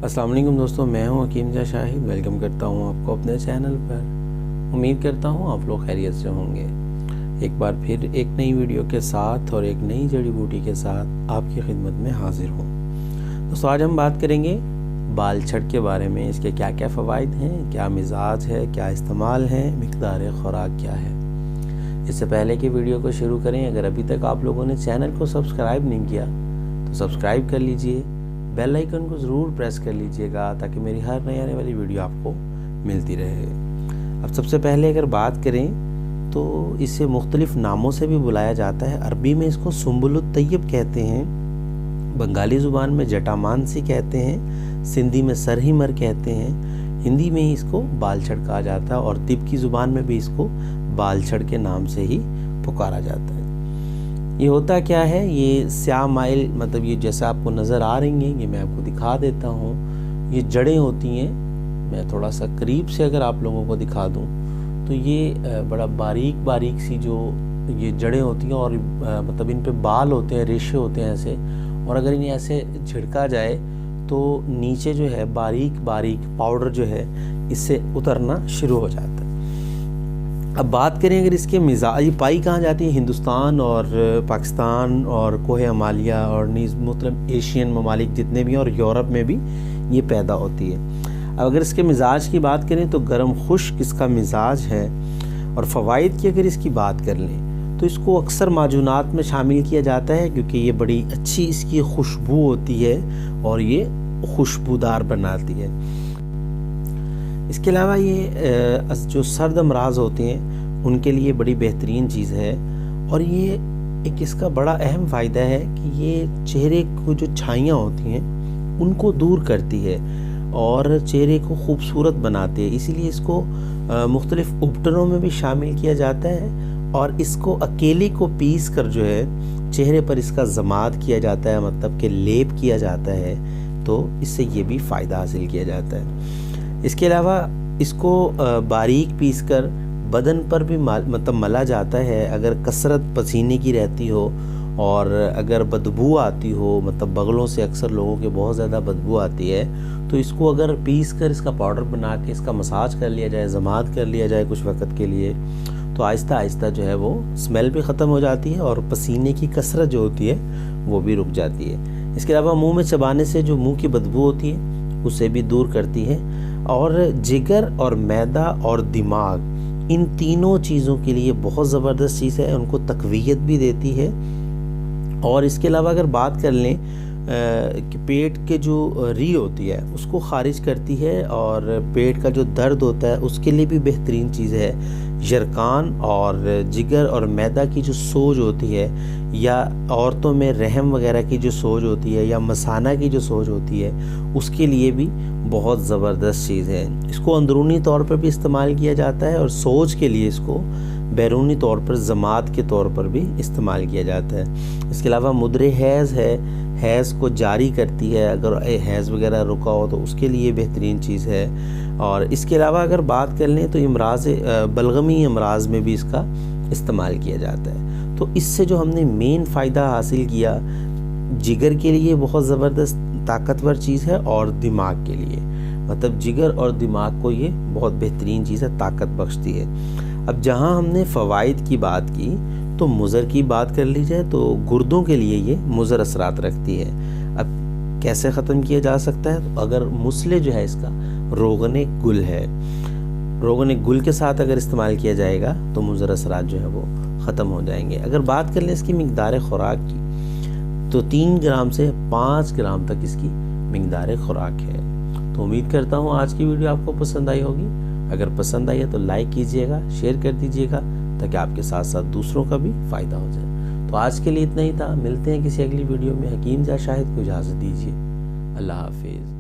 अस्सलाम वालेकुम दोस्तों, मैं हूं हकीम जा शाहिद। वेलकम करता हूं आपको अपने चैनल पर। उम्मीद करता हूं आप लोग खैरियत से होंगे। एक बार फिर एक नई वीडियो के साथ और एक नई जड़ी बूटी के साथ आपकी खिदमत में हाजिर हूं। दोस्तों, आज हम बात करेंगे बाल छड़ के बारे में। इसके क्या क्या फ़वाइद हैं, क्या मिजाज है, क्या इस्तेमाल है, मिक़दार ख़ुराक क्या है। इससे पहले कि वीडियो को शुरू करें, अगर अभी तक आप लोगों ने चैनल को सब्सक्राइब नहीं किया तो सब्सक्राइब कर लीजिए, बेल आइकन को ज़रूर प्रेस कर लीजिएगा ताकि मेरी हर नई आने वाली वीडियो आपको मिलती रहे। अब सबसे पहले अगर बात करें तो इसे मुख्तलिफ़ नामों से भी बुलाया जाता है। अरबी में इसको सुंबुलुत तैयब कहते हैं, बंगाली ज़ुबान में जटामानसी कहते हैं, सिंधी में सरहिमर कहते हैं, हिंदी में इसको बालछड़ कहा जाता है और तिब की ज़ुबान में भी इसको बालछड़ के नाम से ही पुकारा जाता है। ये होता क्या है, ये स्याह माइल, मतलब ये जैसा आपको नज़र आ रही हैं, ये मैं आपको दिखा देता हूँ। ये जड़ें होती हैं, मैं थोड़ा सा करीब से अगर आप लोगों को दिखा दूँ तो ये बड़ा बारीक बारीक सी जो ये जड़ें होती हैं और मतलब इन पे बाल होते हैं, रेशे होते हैं ऐसे, और अगर इन्हें ऐसे झिड़का जाए तो नीचे जो है बारीक बारीक पाउडर जो है इससे उतरना शुरू हो जाता है। अब बात करें अगर इसके मिजाज, ये पाई कहाँ जाती है, हिंदुस्तान और पाकिस्तान और कोहे हिमालय और मतलब एशियन ममालिक जितने भी और यूरोप में भी ये पैदा होती है। अब अगर इसके मिजाज की बात करें तो गर्म खुश्क इसका मिजाज है। और फ़वाइद की अगर इसकी बात कर लें तो इसको अक्सर माजूनात में शामिल किया जाता है क्योंकि ये बड़ी अच्छी इसकी खुशबू होती है और ये खुशबूदार बनाती है। इसके अलावा ये जो सर्द अमराज होते हैं उनके लिए बड़ी बेहतरीन चीज़ है। और ये एक इसका बड़ा अहम फ़ायदा है कि ये चेहरे को जो छाइयाँ होती हैं उनको दूर करती है और चेहरे को खूबसूरत बनाती है। इसीलिए इसको मुख्तलिफ़ उपटनों में भी शामिल किया जाता है और इसको अकेले को पीस कर जो है चेहरे पर इसका ज़माद किया जाता है, मतलब कि लेप किया जाता है, तो इससे ये भी फ़ायदा हासिल किया जाता है। इसके अलावा इसको बारीक पीसकर बदन पर भी मतलब मला जाता है। अगर कसरत पसीने की रहती हो और अगर बदबू आती हो, मतलब बगलों से अक्सर लोगों के बहुत ज़्यादा बदबू आती है, तो इसको अगर पीस कर इसका पाउडर बना के इसका मसाज कर लिया जाए, ज़माद कर लिया जाए कुछ वक्त के लिए, तो आहिस्ता आहिस्ता जो है वो स्मेल भी ख़त्म हो जाती है और पसीने की कसरत जो होती है वो भी रुक जाती है। इसके अलावा मुँह में चबाने से जो मुँह की बदबू होती है उसे भी दूर करती है। और जिगर और मैदा और दिमाग, इन तीनों चीज़ों के लिए बहुत ज़बरदस्त चीज़ है, उनको तक़वियत भी देती है। और इसके अलावा अगर बात कर लें कि पेट के जो री होती है उसको ख़ारिज करती है और पेट का जो दर्द होता है उसके लिए भी बेहतरीन चीज़ है। यरकान और जिगर और मैदा की जो सोज होती है, या औरतों में रहम वगैरह की जो सोज होती है, या मसाना की जो सोज होती है, उसके लिए भी बहुत ज़बरदस्त चीज़ है। इसको अंदरूनी तौर पर भी इस्तेमाल किया जाता है और सोज के लिए इसको बैरूनी तौर पर ज़मात के तौर पर भी इस्तेमाल किया जाता है। इसके अलावा मुद्रे हैज़ है, हैज़ को जारी करती है, अगर हैज़ वगैरह रुका हो तो उसके लिए बेहतरीन चीज़ है। और इसके अलावा अगर बात कर लें तो इमराज़ बलगमी अमराज में भी इसका इस्तेमाल किया जाता है। तो इससे जो हमने मेन फ़ायदा हासिल किया, जिगर के लिए बहुत ज़बरदस्त ताकतवर चीज़ है और दिमाग के लिए, मतलब जिगर और दिमाग को ये बहुत बेहतरीन चीज़ है, ताकत बख्शती है। अब जहाँ हमने फ़वाइद की बात की तो मुज़र की बात कर ली जाए तो गुर्दों के लिए ये मुज़र असरात रखती है। अब कैसे ख़त्म किया जा सकता है, तो अगर मुसले जो है इसका रोगने गुल है, रोगने गुल के साथ अगर इस्तेमाल किया जाएगा तो मुज़र असरात जो है वो ख़त्म हो जाएंगे। अगर बात कर लें इसकी मिक़दार ख़ुराक की तो 3 ग्राम से 5 ग्राम तक इसकी मिक़दार ख़ुराक है। तो उम्मीद करता हूँ आज की वीडियो आपको पसंद आई होगी। अगर पसंद आई है तो लाइक कीजिएगा, शेयर कर दीजिएगा ताकि आपके साथ साथ दूसरों का भी फ़ायदा हो जाए। तो आज के लिए इतना ही था, मिलते हैं किसी अगली वीडियो में। हकीम जा शाहिद को इजाज़त दीजिए। अल्लाह हाफिज़।